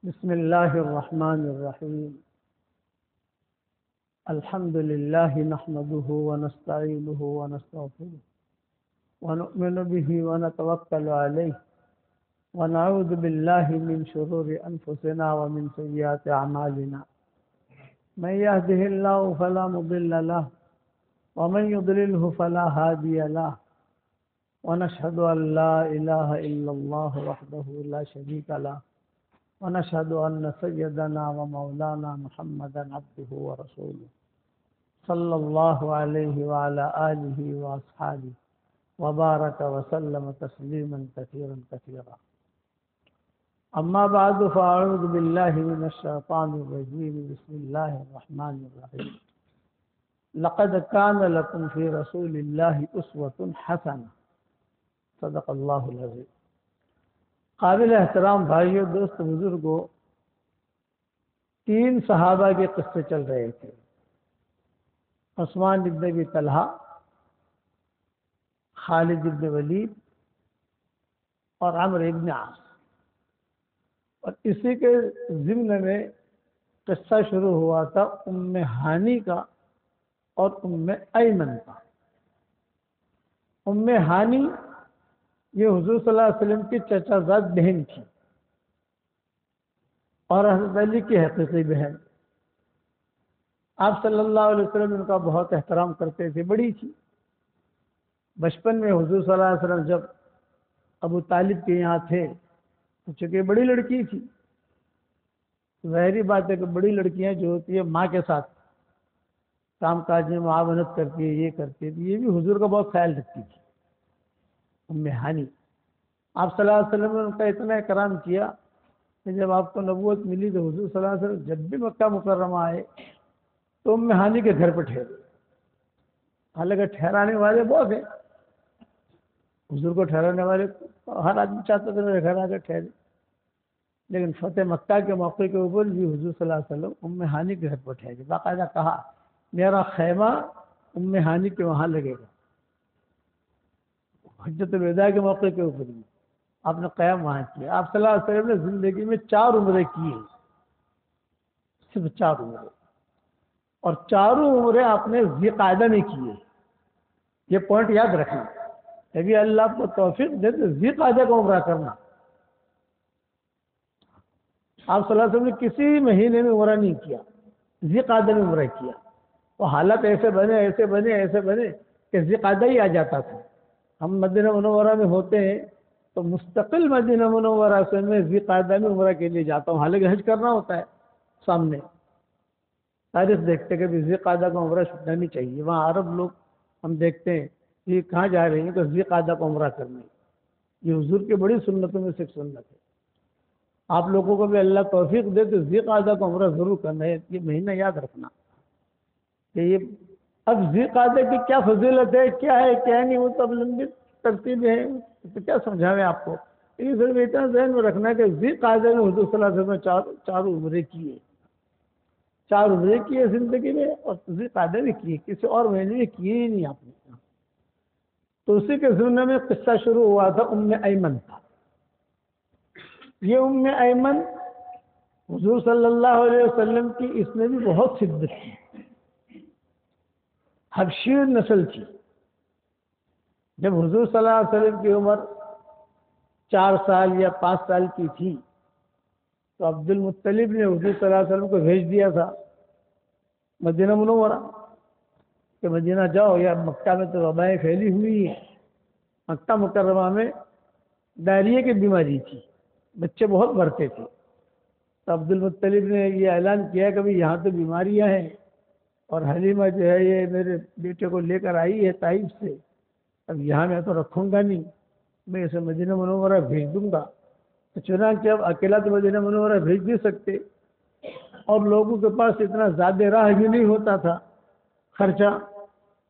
بسم الله الرحمن الرحيم. الحمد لله نحمده ونستعينه ونستغفره ونؤمن به ونتوكل عليه ونعوذ بالله من شرور أنفسنا ومن سيئات أعمالنا. من يهده الله فلا مضل له ومن يضلله فلا هادي له ونشهد أن لا إله إلا الله وحده لا شريك له ونشهد أن سيدنا ومولانا محمدا عبده ورسوله صلى الله عليه وعلى آله وأصحابه وبارك وسلم تسليما كثيرا كثيرا. أما بعد فأعوذ بالله من الشيطان الرجيم. بسم الله الرحمن الرحيم. لقد كان لكم في رسول الله أسوة حسنة. صدق الله العظيم. قابل احترام بھائیو، دوست، بزرگوں، 3 صحابہ کے قصے چل رہے تھے: عثمان بن ابی طلحہ، خالد بن ولید اور عمرو بن عاص. اور اسی کے ضمن میں قصہ شروع ہوا تھا ام ہانی کا اور ام ایمن کا. ام ہانی یہ حضور صلی اللہ علیہ وسلم کی چچا زاد بہن تھی اور حضرت علی کی حقیقی بہن. آپ صلی اللہ علیہ وسلم ان کا بہت احترام کرتے تھے. بڑی تھی. بچپن میں حضور صلی اللہ علیہ وسلم جب ابو طالب کے یہاں تھے، چونکہ بڑی لڑکی تھی، ظاہری بات ہے کہ بڑی لڑکیاں جو ہوتی ہے ماں کے ساتھ کام کاج میں معاونت کرتی ہے، یہ کرتی ہے. یہ بھی حضور کا بہت خیال رکھتی تھی ام ہانی. آپ صلی اللہ علیہ وسلم نے ان کا اتنا اکرام کیا کہ جب آپ کو نبوت ملی تو حضور صلی اللہ علیہ وسلم جب بھی مکہ مکرمہ آئے تو ام ہانی کے گھر پہ ٹھہرے. حالانکہ ٹھہرانے والے بہت ہیں، حضور کو ٹھہرانے والے ہر آدمی چاہتا تھا میرے گھر آ کے ٹھہرے، لیکن فتح مکہ کے موقع کے اوپر بھی حضور صلی اللہ علیہ وسلم ام ہانی کے گھر پر ٹھہرے. باقاعدہ کہا میرا خیمہ ام ہانی کے وہاں لگے گا. حجت الوداع کے موقع کے اوپر بھی آپ نے قیام وہاں کیا. آپ صلی اللہ علیہ وسلم نے زندگی میں 4 عمرے کیے، صرف 4 عمرے، اور 4 عمرے آپ نے ذی قعدہ میں کیے. یہ پوائنٹ یاد رکھنا. ابھی اللہ آپ کو توفیق دے تو ذی قعدہ کا عمرہ کرنا. آپ صلی اللہ علیہ وسلم نے کسی مہینے میں عمرہ نہیں کیا، ذی قعدہ میں عمرہ کیا. وہ حالت ایسے بنے کہ ذی قعدہ ہی آ جاتا تھا. ہم مدینہ منورہ میں ہوتے ہیں تو مستقل مدینہ منورہ سے میں ذی قعدہ میں عمرہ کے لیے جاتا ہوں. حالانکہ حج کرنا ہوتا ہے سامنے. تاریخ دیکھتے کہ ذی قعدہ کا عمرہ چھوٹنا نہیں چاہیے. وہاں عرب لوگ ہم دیکھتے ہیں یہ کہاں جا رہے ہیں تو ذی قعدہ کا عمرہ کرنے. یہ حضور کی بڑی سنتوں میں سے ایک سنت ہے. آپ لوگوں کو بھی اللہ توفیق دے تو ذی قعدہ کا عمرہ ضرور کرنا ہے. یہ مہینہ یاد رکھنا کہ یہ اب ذی قعدہ کی کیا فضیلت ہے، کیا ہے کیا نہیں، وہ تو اب لمبی ترتیبیں ہیں، تو کیا سمجھاویں آپ کو. یہ صرف اتنا ذہن میں رکھنا ہے کہ ذی قعدہ میں حضور صلی اللہ علیہ وسلم نے 4 عمرے کیے. 4 عمرے کیے زندگی میں، اور ذی قعدہ میں کیے، کسی اور مہینے میں کیے ہی نہیں آپ نے. تو اسی کے ضمن میں قصہ شروع ہوا تھا ام ایمن کا. یہ ام ایمن حضور صلی اللہ علیہ وسلم کی اس نے بھی بہت خدمت کی. حبشی نسل تھی. جب حضور صلی اللہ علیہ وسلم کی عمر 4 سال یا 5 سال کی تھی تو عبد المطلب نے حضور صلی اللہ علیہ وسلم کو بھیج دیا تھا مدینہ منورہ کہ مدینہ جاؤ، یا مکہ میں تو وبائیں پھیلی ہوئی ہیں. مکہ مکرمہ میں ڈائریا کی بیماری تھی، بچے بہت مرتے تھے. تو عبد المطلب نے یہ اعلان کیا کہ بھائی یہاں تو بیماریاں ہیں، اور حلیمہ جو ہے یہ میرے بیٹے کو لے کر آئی ہے طائف سے، اب یہاں میں تو رکھوں گا نہیں، میں اسے مدینہ منورہ بھیج دوں گا. تو چنانچہ اب اکیلا تو مدینہ منورہ بھیج نہیں سکتے، اور لوگوں کے پاس اتنا زیادہ راہ بھی نہیں ہوتا تھا. خرچہ،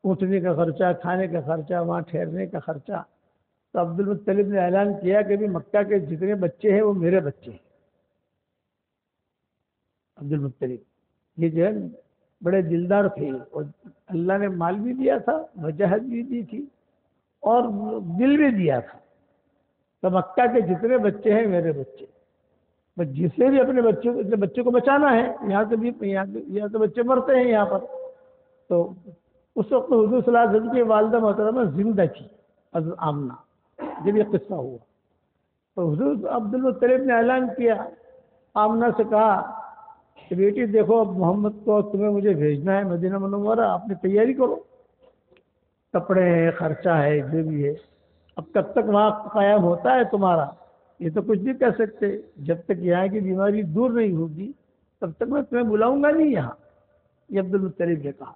اٹھنے کا خرچہ، کھانے کا خرچہ، وہاں ٹھہرنے کا خرچہ. تو عبد المطلب نے اعلان کیا کہ بھی مکہ کے جتنے بچے ہیں وہ میرے بچے ہیں. عبد المطلب یہ جو ہے بڑے دلدار تھے، اور اللہ نے مال بھی دیا تھا، وجاہت بھی دی تھی، اور دل بھی دیا تھا. تو مکہ کے جتنے بچے ہیں میرے بچے. بس جسے بھی اپنے بچے کو بچانا ہے، یہاں سے بھی یہاں تو بچے مرتے ہیں یہاں پر، تو اس وقت حضور صلی اللہ علیہ وسلم کی والدہ محترمہ زندہ تھی حضرت آمنہ، جب یہ قصہ ہوا تو حضور عبد المطلب نے اعلان کیا، آمنہ سے کہا کہ بیٹی دیکھو اب محمد کو تمہیں مجھے بھیجنا ہے مدینہ منورہ، اپنی تیاری کرو، کپڑے ہیں، خرچہ ہے، جو بھی ہے، اب کب تک وہاں قیام ہوتا ہے تمہارا یہ تو کچھ نہیں کہہ سکتے، جب تک یہاں کی بیماری دور نہیں ہوگی تب تک میں تمہیں بلاؤں گا نہیں یہاں، یہ عبد المطلب نے کہا،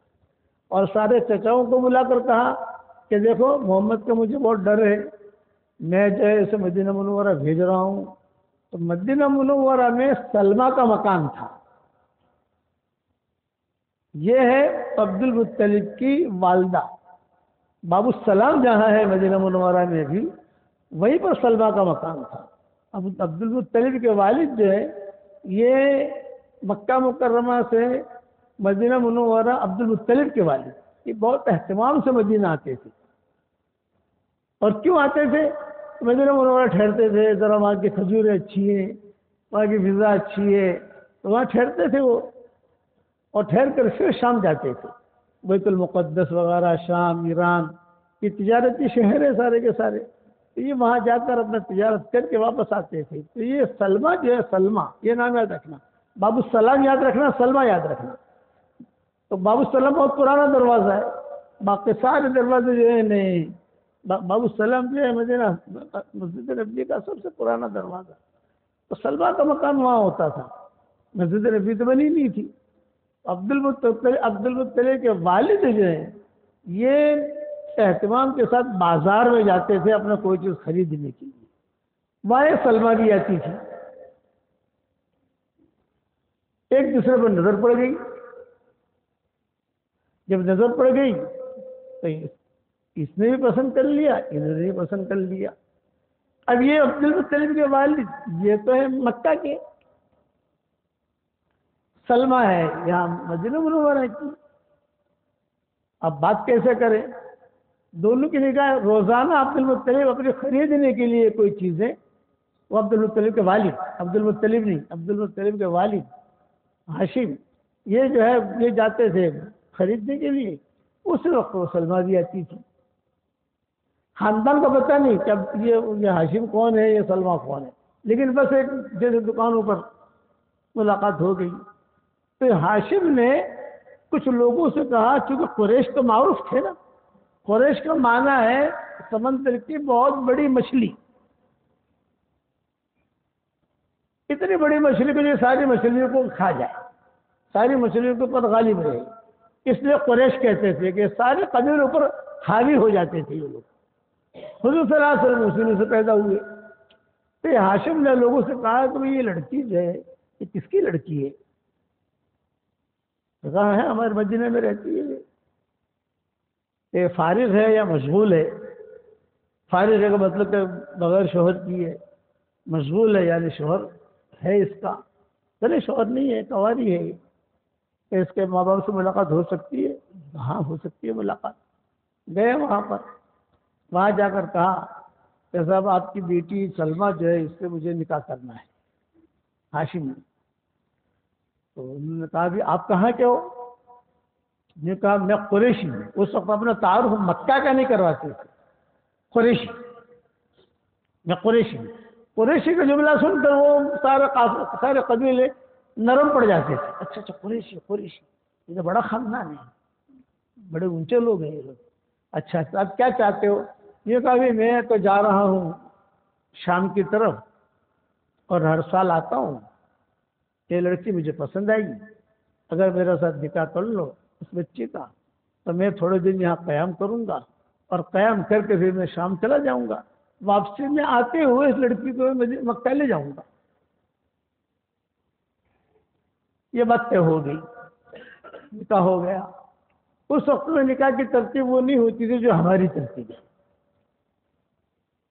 اور سارے چچاؤں کو بلا کر کہا کہ دیکھو محمد کا مجھے بہت ڈر ہے، میں جو ہے اسے مدینہ منورہ بھیج رہا ہوں۔ تو مدینہ منورہ میں سلمہ کا مکان تھا، یہ ہے عبد المطلب کی والدہ، باب السلام جہاں ہے مدینہ منورہ میں بھی وہیں پر سلمہ کا مکان تھا۔ اب عبد المطلب کے والد جو ہے یہ مکہ مکرمہ سے مدینہ منورہ، عبد المطلب کے والد یہ بہت اہتمام سے مدینہ آتے تھے، اور کیوں آتے تھے؟ مدینہ منورہ ٹھہرتے تھے، ذرا وہاں کی کھجوریں اچھی ہیں، وہاں کی فضا اچھی ہے، تو وہاں ٹھہرتے تھے وہ، اور ٹھہر کر پھر شام جاتے تھے، بیت المقدس وغیرہ، شام، ایران، یہ تجارتی شہر ہے سارے کے سارے، تو یہ وہاں جا کر اپنا تجارت کر کے واپس آتے تھے۔ تو یہ سلمہ جو ہے، سلمہ یہ نام یاد رکھنا، باب السلام یاد رکھنا، سلمہ یاد رکھنا۔ تو باب السلام بہت پرانا دروازہ ہے، باقی سارے دروازے جو ہے نہیں، باب السلام جو ہے مدینہ مسجد نبی کا سب سے پرانا دروازہ، تو سلمہ کا مکان وہاں ہوتا تھا، مسجد نبی تو بنی نہیں تھی۔ عبد المطلب کے والد جو ہیں یہ اہتمام کے ساتھ بازار میں جاتے تھے اپنا کوئی چیز خریدنے کے لیے، وہاں سلمہ بھی آتی تھی، ایک دوسرے پر نظر پڑ گئی، جب نظر پڑ گئی تو اس نے بھی پسند کر لیا، انہوں نے بھی پسند کر لیا۔ اب یہ عبد المطلب کے والد یہ تو ہے مکہ کے، سلمہ ہے یہاں مدینہ منورہ کی، اب بات کیسے کریں؟ دونوں کی نگاہ روزانہ عبد المطلب اپنے خریدنے کے لیے کوئی چیزیں، وہ عبد المطلب کے والد، عبد المطلب نہیں، عبد المطلب کے والد ہاشم، یہ جو ہے یہ جاتے تھے خریدنے کے لیے، اس وقت وہ سلمہ بھی آتی تھی۔ خاندان کا پتہ نہیں کہ اب یہ ہاشم کون ہے، یہ سلمہ کون ہے، لیکن بس ایک جیسے دکانوں پر ملاقات ہو گئی، تو ہاشم نے کچھ لوگوں سے کہا، چونکہ قریش تو معروف تھے نا، قریش کا معنی ہے سمندر کی بہت بڑی مچھلی، اتنی بڑی مچھلی کو جو ساری مچھلیوں کو کھا جائے، ساری مچھلیوں کے اوپر غالب رہے، اس لیے قریش کہتے تھے کہ سارے قبیلوں پر حاوی ہو جاتے تھے یہ لوگ۔ حضور صلی اللہ علیہ وسلم اسی سے پیدا ہوئے، تو ہاشم نے لوگوں سے کہا کہ یہ لڑکی جو ہے یہ کس کی لڑکی ہے؟ کہا ہے ہمارے مدینہ میں رہتی ہے، یہ فارغ ہے یا مشغول ہے؟ فارغ ہے کا مطلب کہ بغیر شوہر کی ہے، مشغول ہے یعنی شوہر ہے اس کا، چلے شوہر نہیں ہے، کنواری ہے، کہ اس کے ماں باپ سے ملاقات ہو سکتی ہے؟ ہاں ہو سکتی ہے ملاقات۔ گئے وہاں پر، وہاں جا کر کہا کہ صاحب آپ کی بیٹی سلمہ جو ہے اس سے مجھے نکاح کرنا ہے، ہاشم نے۔ تو انہوں نے کہا بھی آپ کہاں کے ہو؟ نے کہا میں قریشی ہوں۔ اس وقت اپنا تعارف مکہ کا نہیں کرواتے تھے، قریشی، میں قریشی ہوں۔ قریشی کا جملہ سن کر وہ سارے قبیلے نرم پڑ جاتے تھے، اچھا اچھا قریشی، قریشی یہ تو بڑا خاندان ہے، بڑے اونچے لوگ ہیں یہ لوگ، اچھا اب کیا چاہتے ہو؟ یہ کہا بھی میں تو جا رہا ہوں شام کی طرف، اور ہر سال آتا ہوں، یہ لڑکی مجھے پسند آئی، اگر میرے ساتھ نکاح کر لو اس بچے کا تو میں تھوڑے دن یہاں قیام کروں گا، اور قیام کر کے پھر میں شام چلا جاؤں گا، واپسی میں آتے ہوئے اس لڑکی کو میں مکہ لے جاؤں گا۔ یہ بات طے ہو گئی، نکاح ہو گیا۔ اس وقت میں نکاح کی ترتیب وہ نہیں ہوتی تھی جو ہماری ترتیب ہے،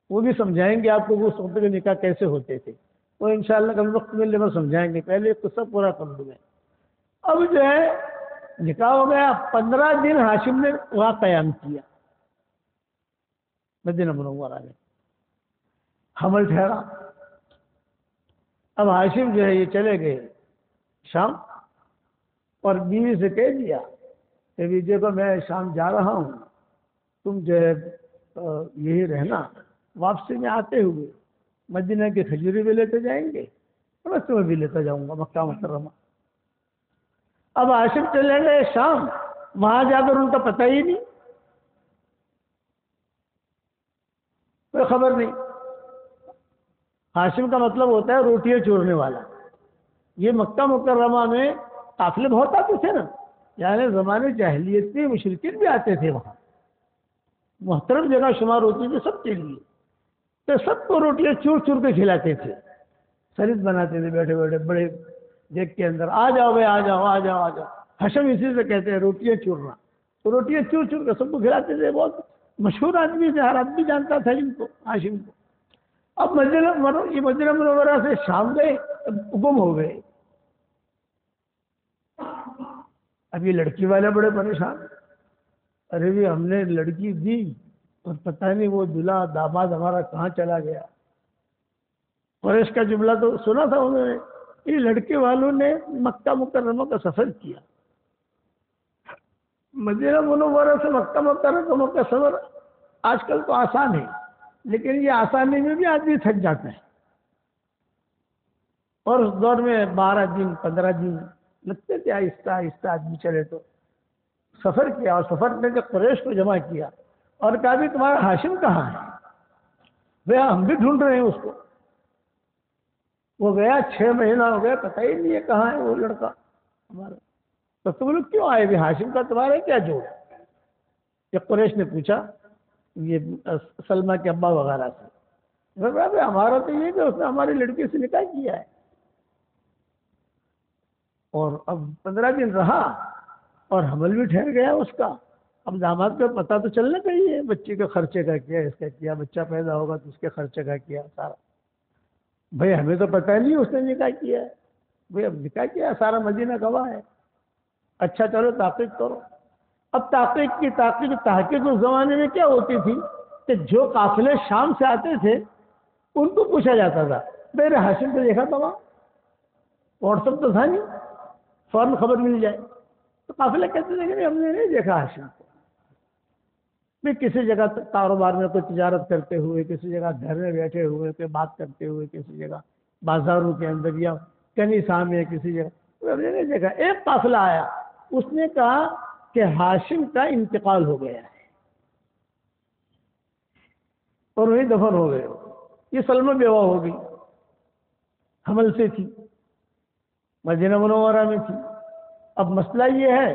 وہ بھی سمجھائیں گے آپ کو اس وقت کے نکاح کیسے ہوتے تھے، وہ انشاءاللہ کبھی وقت ملنے پر سمجھائیں گے، پہلے ایک قصہ پورا کر لوں میں۔ اب جو ہے نکاح ہو گیا، 15 دن ہاشم نے وہاں قیام کیا مدینہ منورہ میں، حمل ٹھہرا۔ اب ہاشم جو ہے یہ چلے گئے شام، اور بیوی سے کہہ دیا کہ دیکھو میں شام جا رہا ہوں، تم جو ہے یہی رہنا، واپسی میں آتے ہوئے مدینہ کی کھجوری بھی لیتے جائیں گے اور میں تمہیں بھی لیتا جاؤں گا مکہ مکرمہ۔ اب ہاشم چلے گئے شام، وہاں جا کر ان کا پتہ ہی نہیں، کوئی خبر نہیں۔ ہاشم کا مطلب ہوتا ہے روٹیاں چورنے والا۔ یہ مکہ مکرمہ میں قافلے بہت آتے تھے نا، یعنی زمانے جاہلیت کے مشرکین بھی آتے تھے وہاں، محترم جگہ شمار ہوتی تھی سب کے لیے، تو سب کو روٹیاں چور چور کے کھلاتے تھے، سرید بناتے تھے بیٹھے بیٹھے بڑے دیکھ کے اندر، آ جاؤ بھائی آ جاؤ آ جاؤ آ جاؤ۔ ہاشم اسی سے کہتے ہیں روٹیاں چورنا، تو روٹیاں چور چور کے سب کو کھلاتے تھے، بہت مشہور آدمی تھے، ہر آدمی جانتا تھا ان کو، ہاشم کو۔ اب مدینہ منورہ سے شام گئے، گم ہو گئے۔ اب یہ لڑکی والے بڑے پریشان، ارے بھی ہم نے لڑکی دی اور پتہ نہیں وہ دلہا داماد ہمارا کہاں چلا گیا۔ قریش کا جملہ تو سنا تھا انہوں نے، یہ لڑکے والوں نے مکہ مکرمہ کا سفر کیا، مدینہ منورہ سے مکہ مکرمہ کا سفر آج کل تو آسان ہے، لیکن یہ آسانی میں بھی آدمی تھک جاتا ہے، اور اس دور میں 12 دن 15 دن لگتے تھے، آہستہ آہستہ آدمی چلے تو سفر کیا، اور سفر نے کہ قریش کو جمع کیا اور کہا بھی تمہارا ہاشم کہاں ہے؟ بھیا ہم بھی ڈھونڈ رہے ہیں اس کو۔ وہ گیا 6 مہینہ ہو گیا، پتہ ہی نہیں ہے کہاں ہے وہ لڑکا ہمارا۔ تو تم لوگ کیوں آئے بھی؟ ہاشم کا تمہارا کیا جوڑ؟ جب قریش نے پوچھا یہ سلمہ کے ابا وغیرہ سے، ہمارا تو یہ کہ اس نے ہماری لڑکی سے نکاح کیا ہے، اور اب 15 دن رہا اور حمل بھی ٹھہر گیا اس کا۔ اب داماد کو پتہ تو چلنا چاہیے بچے کے خرچے کا کیا، اس کا کیا، بچہ پیدا ہوگا تو اس کے خرچے کا کیا سارا۔ بھئی ہمیں تو پتہ نہیں اس نے نکاح کیا ہے، بھئی اب نکاح کیا، سارا مدینہ گواہ ہے۔ اچھا چلو تحقیق کرو۔ اب تحقیق کی تحقیق اس زمانے میں کیا ہوتی تھی کہ جو قافلے شام سے آتے تھے ان کو پوچھا جاتا تھا، میرے ہاشم کو دیکھا تھا وہاں، واٹس ایپ تو تھا نہیں، فوراً خبر مل جائے۔ تو قافلے کہتے تھے کہ ہم نے نہیں دیکھا ہاشم کو، بھی کسی جگہ کاروبار میں کوئی تجارت کرتے ہوئے، کسی جگہ گھر میں بیٹھے ہوئے، کوئی بات کرتے ہوئے، کسی جگہ بازاروں کے اندر یا کنیسا میں کسی جگہ، ہم نے نہیں دیکھا۔ ایک قافلہ آیا، اس نے کہا کہ ہاشم کا انتقال ہو گیا ہے اور وہی دفن ہو گئے۔ یہ سلمہ بیوہ ہو گئی، حمل سے تھی، مدینہ منورہ میں تھی۔ اب مسئلہ یہ ہے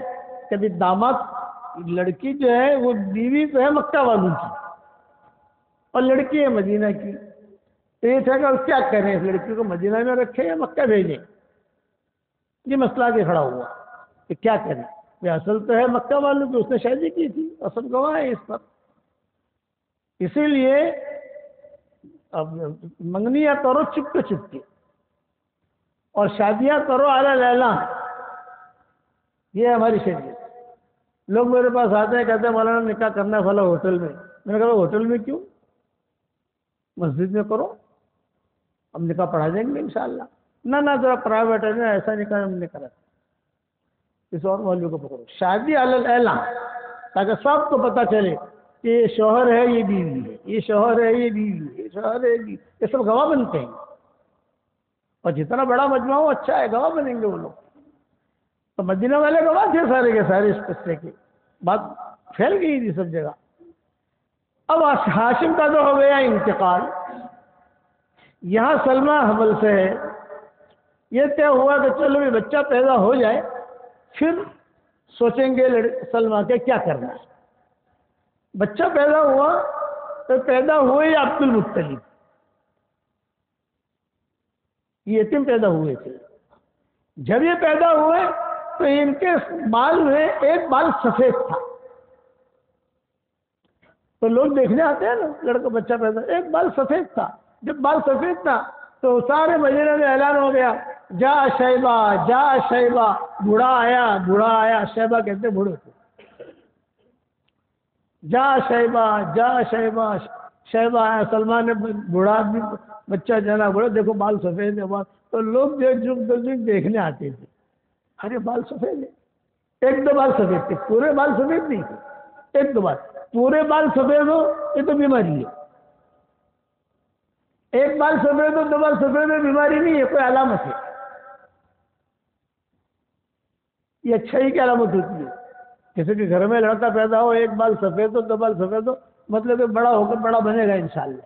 کہ بھی داماد لڑکی جو ہے وہ بیوی تو ہے مکہ والوں کی اور لڑکی ہے مدینہ کی، تو یہ تھا کہ کیا کریں، اس لڑکی کو مدینہ میں رکھیں یا مکہ بھیجیں؟ یہ مسئلہ آگے کھڑا ہوا کہ کیا کریں۔ یہ اصل تو ہے مکہ والوں کی، اس نے شادی کی تھی، اصل گواہ ہے اس پر۔ اسی لیے اب منگنیاں کرو چپکے چپکے اور شادیاں کرو اعلیٰ لیلا، یہ ہماری شریعت۔ لوگ میرے پاس آتے ہیں کہتے ہیں مولانا نکاح کرنا ہے فلاں ہوٹل میں، میں نے کہا ہوٹل میں کیوں، مسجد میں کرو، ہم نکاح پڑھا دیں گے انشاءاللہ۔ نہ ذرا پرائیویٹ ہے نا، ایسا نکاح ہم نے کرا، کسی اور مولوی کو پکڑو، شادی علی اعلان، تاکہ سب کو پتہ چلے کہ یہ شوہر ہے یہ بیوی ہے، یہ شوہر ہے یہ بیوی ہے، یہ شوہر ہے یہ بیوی، یہ سب گواہ بنتے ہیں، اور جتنا بڑا مجمع ہو اچھا ہے، گواہ بنیں گے وہ لوگ۔ تو مدینہ والے گواہ تھے سارے کے سارے اس قصے کی، بات پھیل گئی تھی سب جگہ۔ اب ہاشم کا تو ہو گیا انتقال، یہاں سلمہ حمل سے ہے، یہ طے ہوا کہ چلو یہ بچہ پیدا ہو جائے پھر سوچیں گے سلمہ کے کیا کرنا ہے۔ بچہ پیدا ہوا تو پیدا ہوئے عبد المطلب، یہ یتیم پیدا ہوئے تھے۔ جب یہ پیدا ہوئے تو ان کے بال میں ایک بال سفید تھا، تو لوگ دیکھنے آتے ہیں نا، لڑکا بچہ پیدا، ایک بال سفید تھا۔ جب بال سفید تھا تو سارے مدینہ میں اعلان ہو گیا، جا شیبہ جا شیبہ، بوڑھا آیا بوڑھا آیا، شیبہ کہتے بوڑھے کو، جا شیبہ جا شیبہ، شیبہ آیا، سلمان نے بوڑھا آدمی بچہ جانا، بولا دیکھو بال سفید ہے، تو لوگ جو دیکھنے آتے تھے، ارے بال سفید ہے، ایک دو بال سفید تھے، پورے بال سفید نہیں تھے، ایک دو بال، پورے بال سفید ہو یہ تو بیماری ہے، ایک بال سفید ہو دو بال سفید ہو بیماری نہیں ہے، کوئی علامت ہے، یہ اچھائی کی علامت ہوتی ہے۔ کسی کے گھر میں لڑکا پیدا ہو، ایک بال سفید ہو دو بال سفید ہو، مطلب کہ بڑا ہو کر بڑا بنے گا انشاءاللہ۔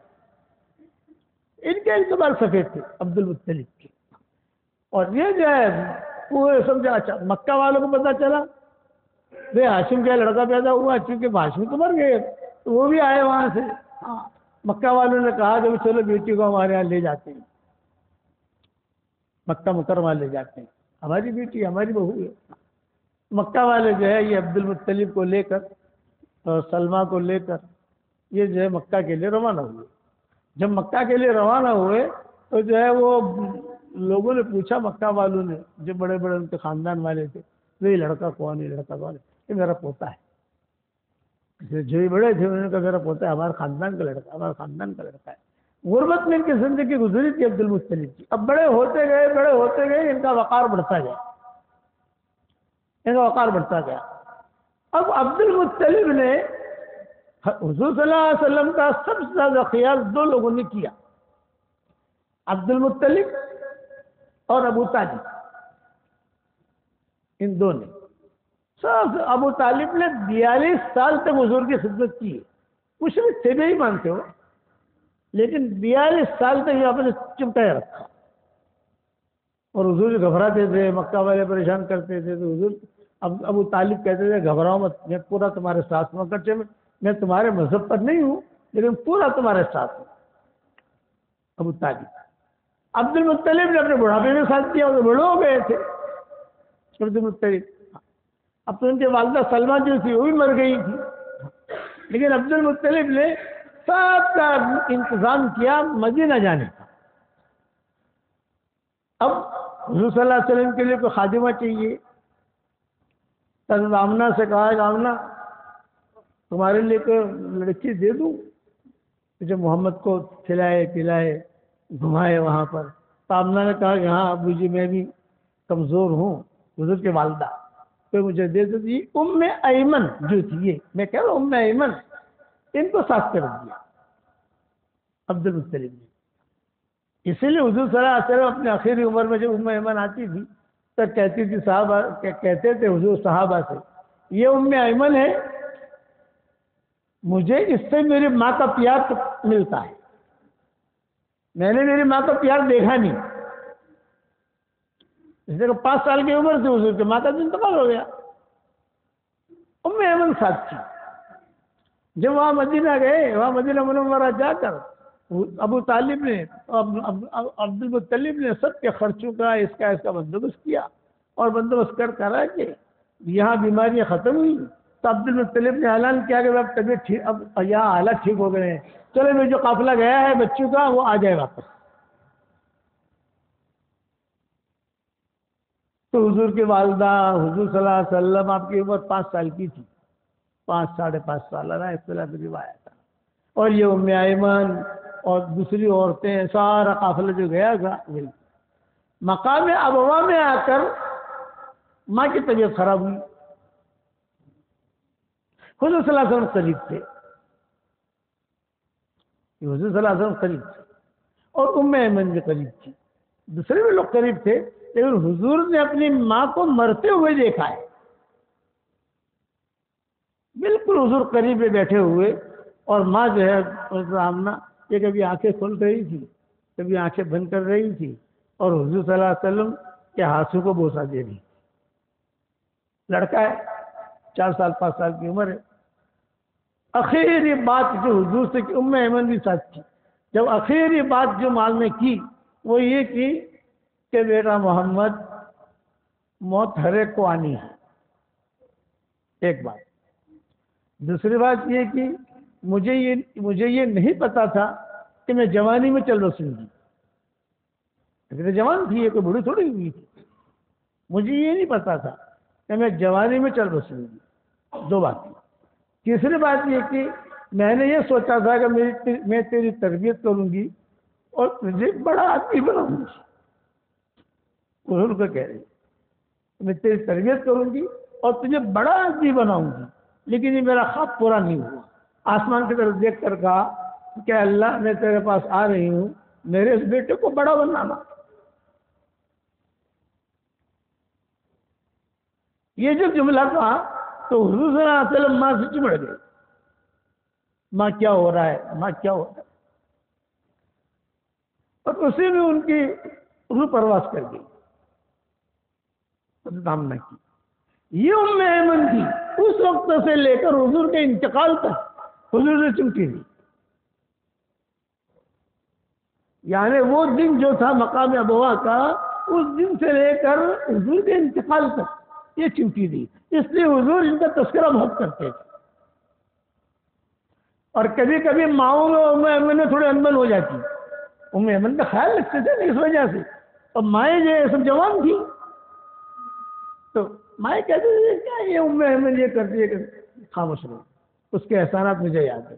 ان کے ایک دو بال سفید تھے عبد المطلب کے، اور یہ جو ہے پورے سمجھا۔ اچھا مکہ والوں کو پتا چلا بھائی ہاشم کا لڑکا پیدا ہوا، چونکہ ہاشم تو مر گئے، تو وہ بھی آئے وہاں سے۔ مکہ والوں نے کہا کہ چلو بیٹی کو ہمارے یہاں لے جاتے ہیں، مکہ مکرمہ لے جاتے ہیں، ہماری بیٹی ہماری بہو ہے۔ مکہ والے جو ہے یہ عبد المطلب کو لے کر اور سلمہ کو لے کر یہ جو ہے مکہ کے لیے روانہ ہوئے۔ جب مکہ کے لیے روانہ ہوئے تو جو ہے وہ لوگوں نے پوچھا، مکہ والوں نے جو بڑے بڑے ان کے خاندان والے تھے، یہ لڑکا کون ہے، لڑکا کون ہے؟ یہ میرا پوتا ہے۔ جو ہی بڑے تھے انہوں نے کہا میرا پوتا ہے، ہمارے خاندان کا لڑکا، ہمارے خاندان کا لڑکا ہے۔ غربت میں ان کی زندگی گزری تھی عبد المطلب کی۔ اب بڑے ہوتے گئے ان کا وقار بڑھتا گیا، ان کا وقار بڑھتا گیا۔ اب عبد المطلب نے حضور صلی اللہ علیہ وسلم کا سب سے زیادہ خیال دو لوگوں نے کیا، عبد المطلب اور ابو طالب، ان دو نے۔ سب ابو طالب نے 42 سال تک حضور کی خدمت کی ہے، مشرک تھے بھی ہی مانتے ہو، لیکن 42 سال تک یہ اپنے چمٹایا رکھا، اور حضور گھبراتے تھے، مکہ والے پریشان کرتے تھے، تو حضور ابو طالب کہتے تھے گھبراؤ مت، میں پورا تمہارے ساتھ ہوں، اگرچہ میں تمہارے مذہب پر نہیں ہوں لیکن پورا تمہارے ساتھ ہوں۔ ابو طالب عبد المطلب نے اپنے بڑھاپے میں ساتھ کیا، وہ بڑے ہو گئے تھے عبد المطلب۔ اب تو ان کی والدہ سلمہ جو تھی وہ بھی مر گئی تھی، لیکن عبد المطلب نے سب کا انتظام کیا مدینہ جانے کا۔ اب حضور صلی اللہ علیہ وسلم کے لیے کوئی خادمہ چاہیے، حضرت آمنہ سے کہا کہ آمنہ تمہارے لیے کوئی لڑکی دے دوں جو محمد کو کھلائے پلائے گھمائے وہاں پر؟ تو آمنہ نے کہا کہ ہاں ابو جی میں بھی کمزور ہوں، حضور کے والدہ کوئی مجھے دے دو۔ یہ ام ایمن جو تھی، یہ میں کہہ رہا ہوں ام ایمن، ان کو ساتھ کر دیا عبد المطلب نے۔ اسی لیے حضور صلی اللہ علیہ وسلم اپنے آخری عمر میں جب ام ایمن آتی تھی تو کہتی تھی صحابہ، کہتے تھے حضور صحابہ سے، یہ ام ایمن ہے، مجھے اس سے میری ماں کا پیار ملتا ہے، میں نے میری ماں کا پیار دیکھا نہیں۔ اس لیے 5 سال کی عمر سے حضور کے ماں کا انتقال ہو گیا، ام ایمن ساتھ تھی۔ جب وہاں مدینہ گئے، وہاں مدینہ منورہ جا کر ابو طالب نے عبد المطلب نے سب کے خرچوں کا اس کا بندوبست کیا، اور بندوبست کرا کہ یہاں بیماریاں ختم ہوئی تو عبد المطلب نے اعلان کیا کہ اب طبیعت ٹھیک، اب یہاں حالت ٹھیک ہو گئے ہیں، چلو میں جو قافلہ گیا ہے بچوں کا وہ آ جائے واپس۔ تو حضور کی والدہ، حضور صلی اللہ علیہ وسلم، آپ کی عمر 5 سال کی تھی، 5 ساڑھے 5 سال اختلاف روایت تھا، اور یہ ام ایمن اور دوسری عورتیں، سارا قافلہ جو گیا تھا وہی۔ مقام ابوا میں آ کر ماں کی طبیعت خراب ہوئی، حضور صلی اللہ علیہ وسلم قریب تھے، حضور صلی اللہ علیہ وسلم قریب تھے، اور ام ایمن بھی قریب تھی، دوسرے بھی لوگ قریب تھے، لیکن حضور نے اپنی ماں کو مرتے ہوئے دیکھا ہے، بالکل حضور قریب میں بیٹھے ہوئے، اور ماں جو ہے آمنہ یہ کبھی آنکھیں کھول رہی تھی، کبھی آنکھیں بند کر رہی تھی، اور حضور صلی اللہ علیہ وسلم کے ہاتھوں کو بوسہ دے رہی تھی۔ لڑکا ہے، 4 سال 5 سال کی عمر ہے۔ آخری بات جو حضور سے کی، ام ایمن بھی ساتھ تھی، جب آخری بات جو مال نے کی وہ یہ کی کہ بیٹا محمد، موت ہر ایک کو آنی ہے، ایک بات۔ دوسری بات یہ کہ مجھے یہ نہیں پتا تھا کہ میں جوانی میں چل بسوں گی، لیکن جوان تھی، یہ کوئی بوڑھی تھوڑی ہوئی تھی، مجھے یہ نہیں پتا تھا کہ میں جوانی میں چل بسوں گی، 2 باتیں۔ تیسری بات یہ کہ میں نے یہ سوچا تھا کہ میں تیری تربیت کروں گی اور تجھے بڑا آدمی بناؤں گی. حضور کو کہہ رہی میں تیری تربیت کروں گی اور تجھے بڑا آدمی بناؤں گی، لیکن یہ میرا خواب پورا نہیں ہوا. آسمان کی طرف دیکھ کر کہا کہ اللہ میں تیرے پاس آ رہی ہوں، میرے اس بیٹے کو بڑا بنانا. یہ جو جملہ کہا تو حضور صلی اللہ علیہ وسلم ماں سے چمڑ گئے. ماں کیا ہو رہا ہے، ماں کیا ہو رہا ہے. اور اسی میں ان کی روح پرواز کر گئی، سامنا کی. یہ ام ایمن تھی اس وقت سے لے کر حضور کے انتقال تک حضور سے چمٹی تھی. یعنی وہ دن جو تھا مقام ابوا کا، اس دن سے لے کر حضور کے انتقال تک یہ چمٹی تھی. اس لیے حضور ان کا تذکرہ بہت کرتے تھے. اور کبھی کبھی ماؤں میں ام ایمن میں تھوڑی انبن ہو جاتی، ام ایمن کا خیال رکھتے تھے اس وجہ سے. اور مائیں جو سب جوان تھی تو مائیں کہتے تھے کیا یہ ام ایمن یہ کرتی ہے کہ خاموش رہو، اس کے احسانات مجھے یاد ہے.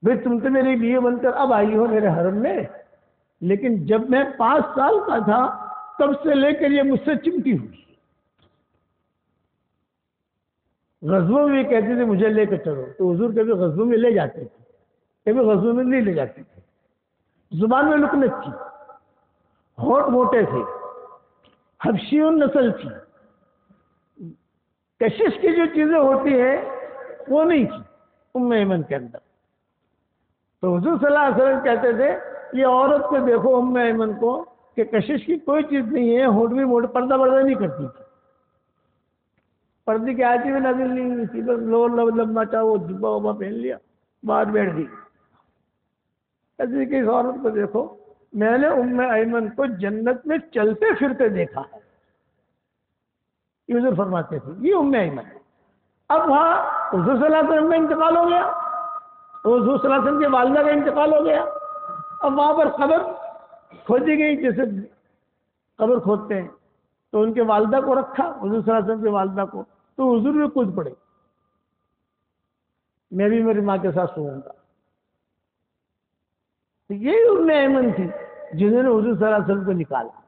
بھائی تم تو میری بیوی بن کر اب آئی ہو میرے حرم میں، لیکن جب میں 5 سال کا تھا تب سے لے کر یہ مجھ سے چمٹی ہوئی. غزووں میں کہتے تھے مجھے لے کر چلو، تو حضور کبھی غزووں میں لے جاتے تھے، کبھی غزووں میں نہیں لے جاتے تھے. زبان میں لکنت تھی، ہونٹ موٹے تھے، حبشیون نسل تھی. کشش کی جو چیزیں ہوتی ہیں وہ نہیں تھی ام ایمن کے اندر. تو حضور صلی اللہ علیہ وسلم کہتے تھے یہ عورت کو دیکھو ام ایمن کو کہ کشش کی کوئی چیز نہیں ہے، ہونٹ بھی موٹے، پردہ نہیں کرتی تھی. پردے کی آیتیں بھی نازل نہیں ہوئی تھی، بس لو لمبا چاہو جبا وبا پہن لیا باہر بیٹھ گئی. ایسے کہ اس عورت کو دیکھو میں نے ام ایمن کو جنت میں چلتے پھرتے دیکھا ہے. یہ حضور فرماتے تھے یہ ام ایمن ہے. اب وہاں حضور صلی اللہ علیہ وسلم کا انتقال ہو گیا، حضور صلی اللہ علیہ وسلم کی والدہ کا انتقال ہو گیا. اب وہاں پر قبر کھودی گئی، جیسے قبر کھودتے ہیں، تو ان کے والدہ کو رکھا، حضور صلی اللہ علیہ وسلم کی والدہ کو. تو حضور بھی کود پڑے، میں بھی میری ماں کے ساتھ سوؤں گا. تو یہی ام ایمن تھی جنہوں نے حضور صلی اللہ علیہ وسلم کو نکالا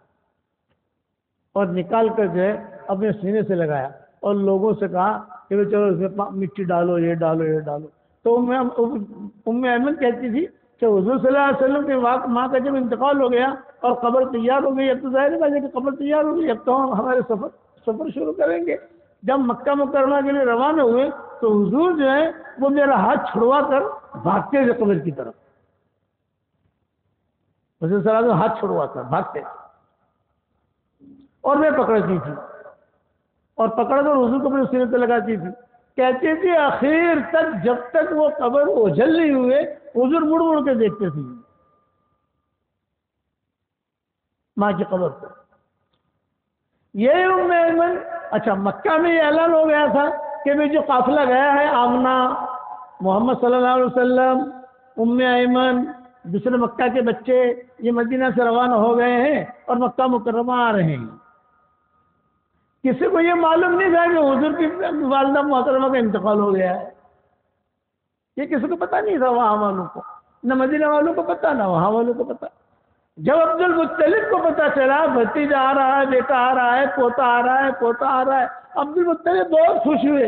اور نکال کر جو ہے اپنے سینے سے لگایا اور لوگوں سے کہا کہ چلو اس میں مٹی ڈالو، یہ ڈالو، یہ ڈالو. تو ام ایمن کہتی تھی کہ حضور صلی اللہ علیہ وسلم کے ماں کا جب انتقال ہو گیا اور قبر تیار ہو گئی، اب تو ظاہر بات ہے کہ قبر تیار ہو گئی، اب تو ہم ہمارے سفر شروع کریں گے. جب مکہ مکرمہ کے لیے روانہ ہوئے تو حضور جو ہے وہ میرا ہاتھ چھڑوا کر بھاگتے تھے قبر کی طرف. حضور صلی اللہ علیہ وسلم ہاتھ چھڑوا کر بھاگتے تھے اور میں پکڑتی تھی اور پکڑ کر حضور کو اپنے سینے پہ لگاتی تھی. کہتی تھی آخر تک جب تک وہ قبر اوجھل نہیں ہوئے حضور مڑ مڑ کے دیکھتے تھے ماں کی قبر کو. یہ ام ایمن. اچھا مکہ میں یہ اعلان ہو گیا تھا کہ بھی جو قافلہ گیا ہے آمنہ، محمد صلی اللہ علیہ وسلم، ام ایمن، دوسرے مکہ کے بچے یہ مدینہ سے روانہ ہو گئے ہیں اور مکہ مکرمہ آ رہے ہیں. کسی کو یہ معلوم نہیں تھا کہ حضور کی والدہ محترمہ کا انتقال ہو گیا ہے. یہ کسی کو پتہ نہیں تھا، وہاں والوں کو، نہ مدینہ والوں کو پتہ نہ وہاں والوں کو پتہ. جب عبد المطلب کو پتہ چلا بھتیجا آ رہا ہے، بیٹا آ رہا ہے، پوتا آ رہا ہے، پوتا آ رہا ہے، عبد المطلب بہت خوش ہوئے.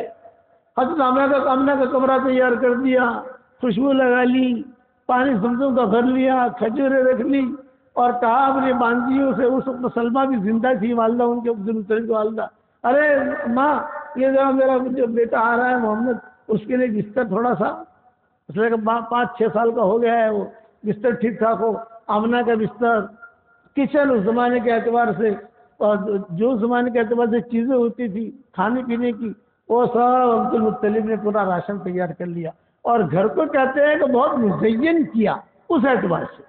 حضرت آمنہ کا کمرہ تیار کر دیا، خوشبو لگا لی، پانی زمزم کا بھر لیا، کھجوریں رکھ لی اور کہا اپنی باندیوں سے. اس وقت سلمہ بھی زندہ تھی، والدہ ان کے عبد المطلب کی والدہ. ارے ماں یہ ذرا میرا جو بیٹا آ رہا ہے محمد، اس کے لیے بستر تھوڑا سا، اس لیے کہ 5-6 سال کا ہو گیا ہے، وہ بستر ٹھیک ٹھاک ہو. آمنہ کا بستر، کچن اس زمانے کے اعتبار سے اور جو زمانے کے اعتبار سے چیزیں ہوتی تھی کھانے پینے کی، وہ سب عبد المطلب نے پورا راشن تیار کر لیا اور گھر کو کہتے ہیں کہ بہت مزین کیا اس اعتبار سے،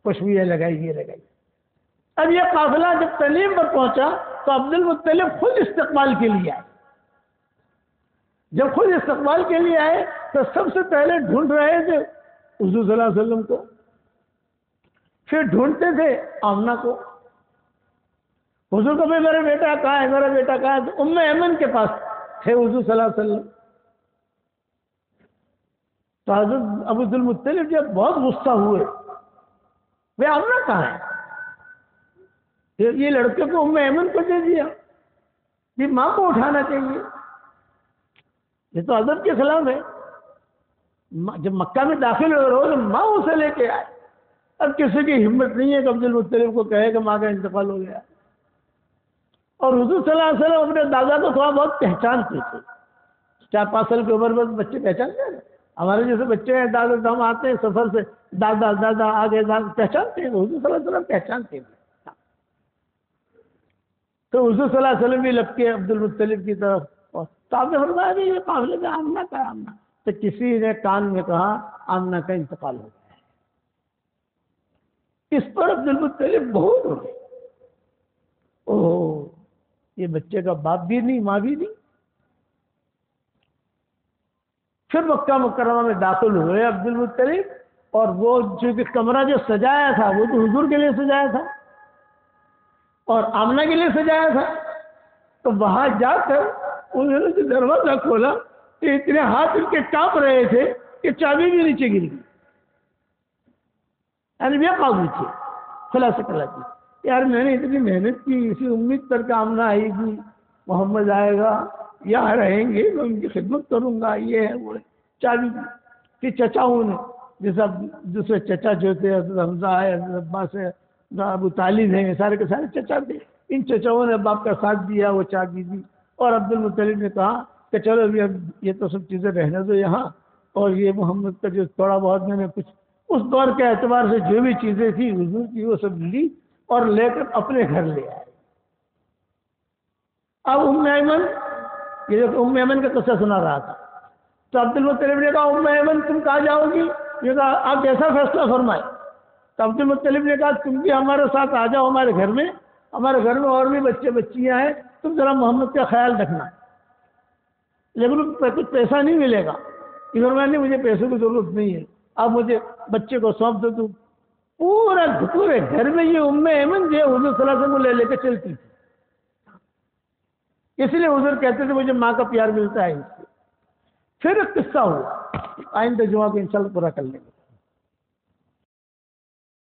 خوشبوئیں لگائی، یہ لگائی. اب یہ قافلہ جب تنعیم پر پہنچا تو عبد المطلب خود استقبال کے لیے آئے. جب خود استقبال کے لیے آئے تو سب سے پہلے ڈھونڈ رہے تھے حضور صلی اللہ علیہ وسلم کو، پھر ڈھونڈتے تھے آمنہ کو. حضور کو بھی میرا بیٹا کہاں ہے، میرا بیٹا کہاں ہے. تو ام ایمن کے پاس تھے حضور صلی اللہ علیہ وسلم. تو حضرت ابو عبدالمطلب جب بہت غصہ ہوئے، وہ آمنہ کہاں ہے؟ یہ لڑکے کو ام ایمن کو دے دیا، یہ ماں کو اٹھانا چاہیے، یہ تو ادب کے خلاف ہے۔ جب مکہ میں داخل ہو رہے ہو تو ماں اسے لے کے آئے۔ اب کسی کی ہمت نہیں ہے کہ عبدالمطلب کو کہے کہ ماں کا انتقال ہو گیا۔ اور حضور صلی اللہ علیہ وسلم اپنے دادا کو تھوڑا بہت پہچانتے تھے، 4-5 سال کی عمر میں بچے پہچانتے ہیں نا، ہمارے جیسے بچے ہیں دادا تو ہم آتے ہیں سفر سے، دادا دادا آگے دادا پہچانتے ہیں، حضور صلی اللہ علیہ وسلم پہچانتے تھے۔ تو حضور صلی اللہ علیہ وسلم بھی لگ کے عبدالمطلب کی طرف، تو آپ نے فرمایا کہ یہ قافلے میں آمنہ کا آمنہ، تو کسی نے کان میں کہا آمنہ کا انتقال ہو گیا ہے۔ اس پر عبدالمطلب بہت ہو گئے، اوہ یہ بچے کا باپ بھی نہیں ماں بھی نہیں۔ پھر مکہ مکرمہ میں داخل ہوئے عبدالمطلب، اور وہ جو کمرہ جو سجایا تھا وہ تو حضور کے لیے سجایا تھا اور آمنہ کے لیے سجایا تھا، تو وہاں جا کر انہوں نے جو دروازہ کھولا تو اتنے ہاتھ ان کے کانپ رہے تھے کہ چابی بھی نیچے گر گئی، یعنی بے قابو تھے۔ خلاصہ کلا جی یار میں نے اتنی محنت کی، اسی امید پر کہ آمنہ آئے گی، محمد آئے گا، یہاں رہیں گے، میں ان کی خدمت کروں گا، یہ ہے وہ ہے، چابی کہ چچاؤں نے، جیسا دوسرے چچا جو تھے، حضرت حمزہ ہے، حضرت عباس ہے، ابو طالب ہیں، سارے کے سارے چچا تھے، ان چچاؤں نے باپ کا ساتھ دیا، وہ چابی دی۔ اور عبدالمطلب نے کہا کہ چلو ابھی اب یہ تو سب چیزیں رہنے دو یہاں، اور یہ محمد کا جو تھوڑا بہت میں نے کچھ اس دور کے اعتبار سے جو بھی چیزیں تھیں حضور کی وہ سب لی اور لے کر اپنے گھر لے آئے۔ اب ام ایمن، یہ جو ام ایمن کا قصہ سنا رہا تھا، تو عبدالمطلب نے کہا ام ایمن تم کہاں جاؤ گی؟ یہ کہا آپ جیسا فیصلہ فرمائے۔ تو عبدالمطلب نے کہا تم بھی ہمارے ساتھ آ جاؤ ہمارے گھر میں، ہمارے گھر میں اور بھی بچے بچیاں ہیں، تم ذرا محمد کا خیال رکھنا، لیکن کچھ پیسہ نہیں ملے گا۔ نہیں مجھے پیسوں کی ضرورت نہیں ہے، آپ مجھے بچے کو سونپ دو۔ پورے گھر میں یہ ام ایمن جو ہے حضور صلی اللہ علیہ وسلم کو لے کے چلتی تھی، اس لیے حضور کہتے تھے مجھے ماں کا پیار ملتا ہے اس سے۔ پھر ایک قصہ ہوا، آئندہ جمعہ کو انشاءاللہ پورا کر لیں گے۔